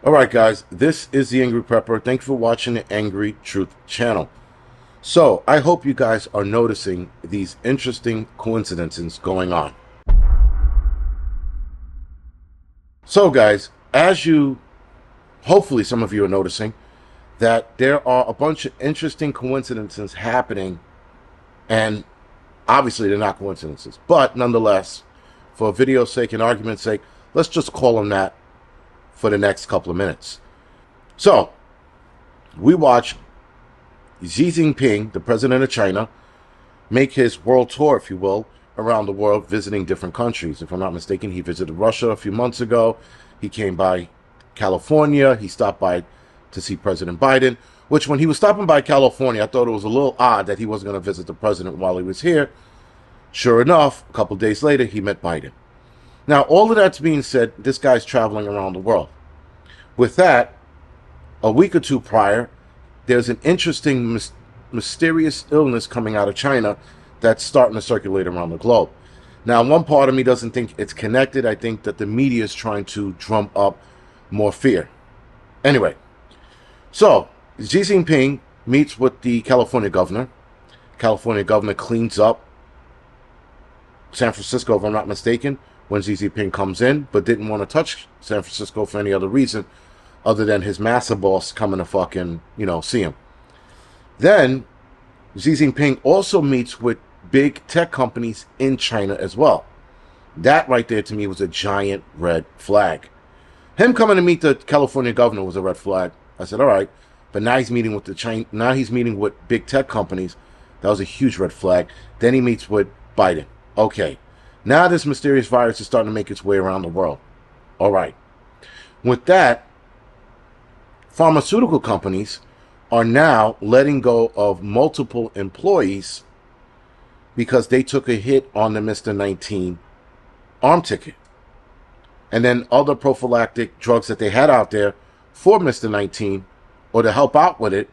All right, guys, this is the Angry Prepper. Thanks for watching the Angry Truth channel. So, I hope you guys are noticing these interesting coincidences going on. So, guys, as you, hopefully some of you are noticing, that there are a bunch of interesting coincidences happening, and obviously they're not coincidences, but nonetheless, for video's sake and argument's sake, let's just call them that for the next couple of minutes. So, we watch Xi Jinping, the president of China, make his world tour, if you will, around the world, visiting different countries. If I'm not mistaken, he visited Russia a few months ago. He came by California. He stopped by to see President Biden, which when he was stopping by California, I thought it was a little odd that he wasn't going to visit the president while he was here. Sure enough, a couple of days later, he met Biden. Now, all of that's being said, this guy's traveling around the world. With that, a week or two prior, there's an interesting, mysterious illness coming out of China that's starting to circulate around the globe. Now, one part of me doesn't think it's connected. I think that the media is trying to drum up more fear. Anyway, so Xi Jinping meets with the California governor. California governor cleans up San Francisco, if I'm not mistaken, when Xi Jinping comes in, but didn't want to touch San Francisco for any other reason other than his massive boss coming to fucking, see him. Then Xi Jinping also meets with big tech companies in China as well. That right there to me was a giant red flag. Him coming to meet the California governor was a red flag. I said, all right, but now he's meeting with now he's meeting with big tech companies. That was a huge red flag. Then he meets with Biden. Okay, now this mysterious virus is starting to make its way around the world. All right. With that, pharmaceutical companies are now letting go of multiple employees because they took a hit on the Mr. 19 arm ticket. And then other prophylactic drugs that they had out there for Mr. 19 or to help out with it,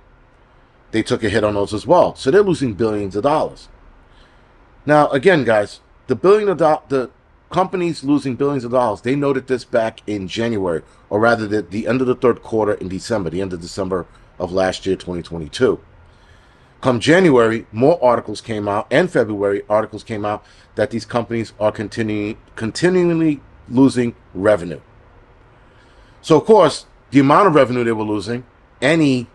they took a hit on those as well. So they're losing billions of dollars. Now, again, guys, the companies losing billions of dollars, they noted this back in January, or rather the end of the third quarter in December, the end of December of last year, 2022. Come January, more articles came out, and February, articles came out that these companies are continually losing revenue. So, of course, the amount of revenue they were losing, anybody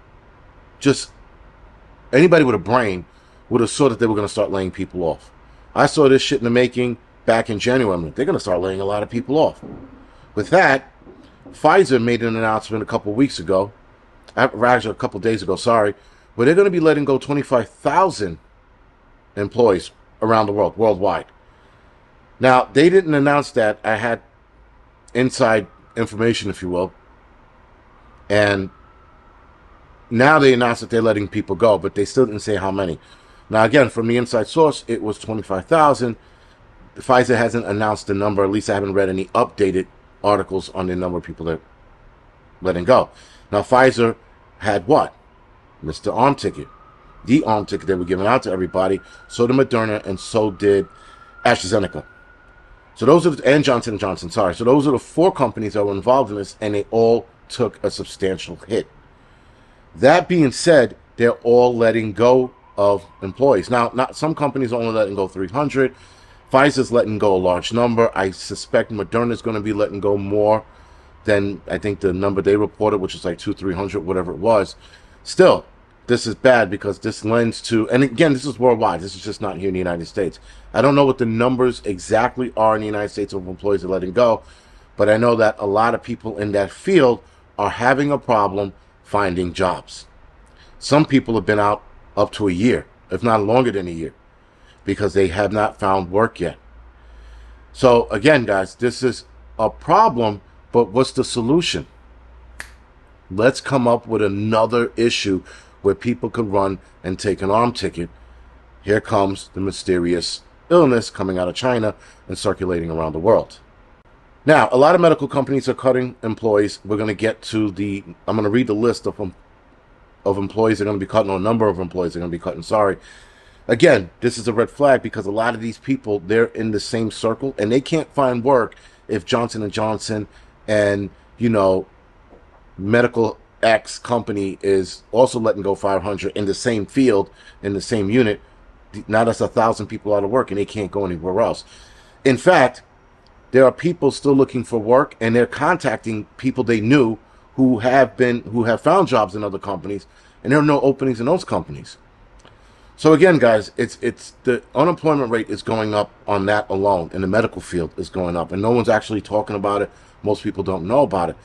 with a brain would have saw that they were going to start laying people off. I saw this shit in the making back in January. I mean, they're going to start laying a lot of people off. With that, Pfizer made an announcement a couple days ago, where they're going to be letting go 25,000 employees around the world, worldwide. Now, they didn't announce that. I had inside information, if you will. And now they announced that they're letting people go, but they still didn't say how many. Now, again, from the inside source, it was 25,000. Pfizer hasn't announced the number. At least I haven't read any updated articles on the number of people they're letting go. Now, Pfizer had what? Mr. Arm Ticket. The arm ticket they were giving out to everybody. So did Moderna, and so did AstraZeneca. So those are and Johnson & Johnson, sorry. So those are the four companies that were involved in this, and they all took a substantial hit. That being said, they're all letting go of employees. Now, not some companies are only letting go 300. Pfizer's letting go a large number. I suspect Moderna's going to be letting go more than I think the number they reported, which is like 200-300, whatever it was. Still, this is bad because this lends to, and again, this is worldwide. This is just not here in the United States. I don't know what the numbers exactly are in the United States of employees that are letting go, but I know that a lot of people in that field are having a problem finding jobs. Some people have been out up to a year, if not longer than a year, because they have not found work yet. So again, guys, this is a problem, but what's the solution? Let's come up with another issue where people could run and take an arm ticket. Here comes the mysterious illness coming out of China and circulating around the world. Now, a lot of medical companies are cutting employees. We're going to get to I'm going to read the list of employees they're going to be cutting, or a number of employees they're going to be cutting. Sorry. Again, this is a red flag because a lot of these people, they're in the same circle and they can't find work if Johnson & Johnson and, medical X company is also letting go 500 in the same field, in the same unit. Now that's 1,000 people out of work and they can't go anywhere else. In fact, there are people still looking for work and they're contacting people they knew who have found jobs in other companies, and there are no openings in those companies. So again, guys, it's the unemployment rate is going up on that alone, and the medical field is going up, and no one's actually talking about it. Most people don't know about it.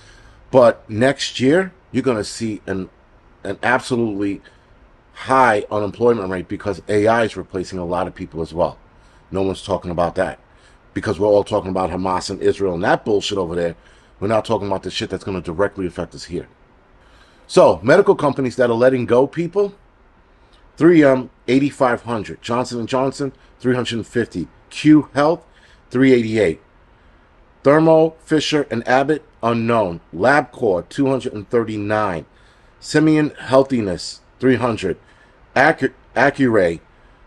But next year, you're going to see an absolutely high unemployment rate because AI is replacing a lot of people as well. No one's talking about that because we're all talking about Hamas and Israel and that bullshit over there. We're not talking about the shit that's going to directly affect us here. So, medical companies that are letting go people, 3M, 8,500. Johnson & Johnson, 350. Q Health, 388. Thermo Fisher and Abbott, unknown. LabCorp, 239. Simian Healthiness, 300. Accuray,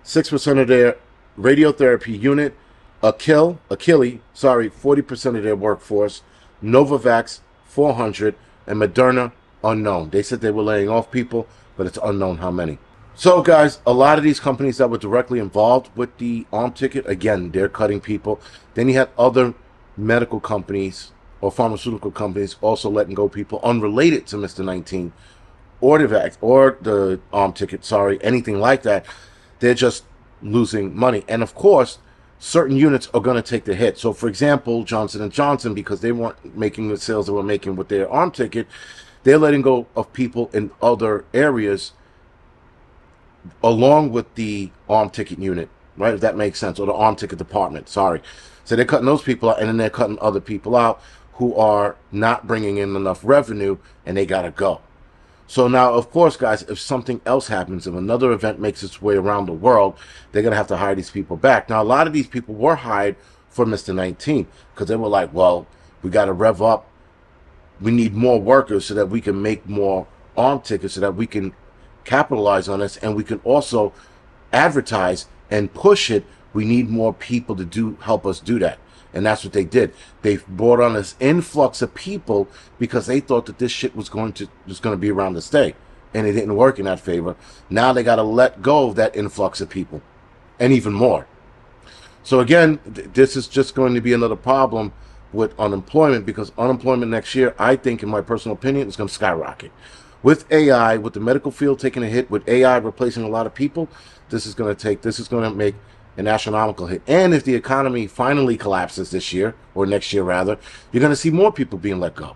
6% of their radiotherapy unit. Achille, 40% of their workforce. Novavax, 400. And Moderna, unknown. They said they were laying off people, but it's unknown how many. So, guys, a lot of these companies that were directly involved with the arm ticket, again, they're cutting people. Then you had other medical companies or pharmaceutical companies also letting go people unrelated to Mr. 19 or the arm ticket, anything like that. They're just losing money. And, of course, certain units are going to take the hit. So, for example, Johnson & Johnson, because they weren't making the sales they were making with their arm ticket, they're letting go of people in other areas along with the arm ticket unit, right? If that makes sense, or the arm ticket department, So they're cutting those people out, and then they're cutting other people out who are not bringing in enough revenue, and they got to go. So now, of course, guys, if something else happens, if another event makes its way around the world, they're going to have to hire these people back. Now, a lot of these people were hired for Mr. 19 because they were like, well, we got to rev up. We need more workers so that we can make more arm tickets so that we can capitalize on this, and we can also advertise and push it. We need more people to help us do that, and that's what they did. They brought on this influx of people because they thought that this shit was going to be around to stay, and it didn't work in that favor. Now they got to let go of that influx of people, and even more. So again, this is just going to be another problem with unemployment, because unemployment next year, I think, in my personal opinion, is going to skyrocket. With AI, with the medical field taking a hit, with AI replacing a lot of people, this is going to make an astronomical hit. And if the economy finally collapses this year, or next year rather, you're going to see more people being let go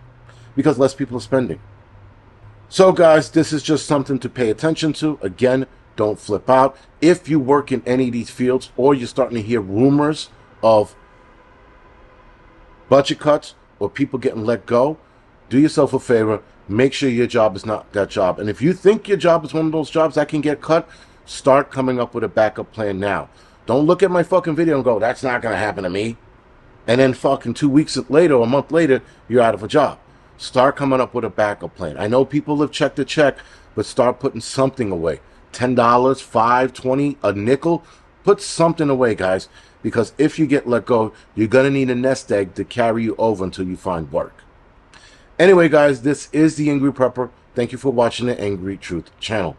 because less people are spending. So, guys, this is just something to pay attention to. Again, don't flip out. If you work in any of these fields, or you're starting to hear rumors of budget cuts or people getting let go, do yourself a favor. Make sure your job is not that job. And if you think your job is one of those jobs that can get cut, start coming up with a backup plan now. Don't look at my fucking video and go, that's not going to happen to me. And then fucking 2 weeks later or a month later, you're out of a job. Start coming up with a backup plan. I know people live check to check, but start putting something away. $10, $5, $20, a nickel. Put something away, guys. Because if you get let go, you're going to need a nest egg to carry you over until you find work. Anyway, guys, this is the Angry Prepper. Thank you for watching the Angry Truth channel.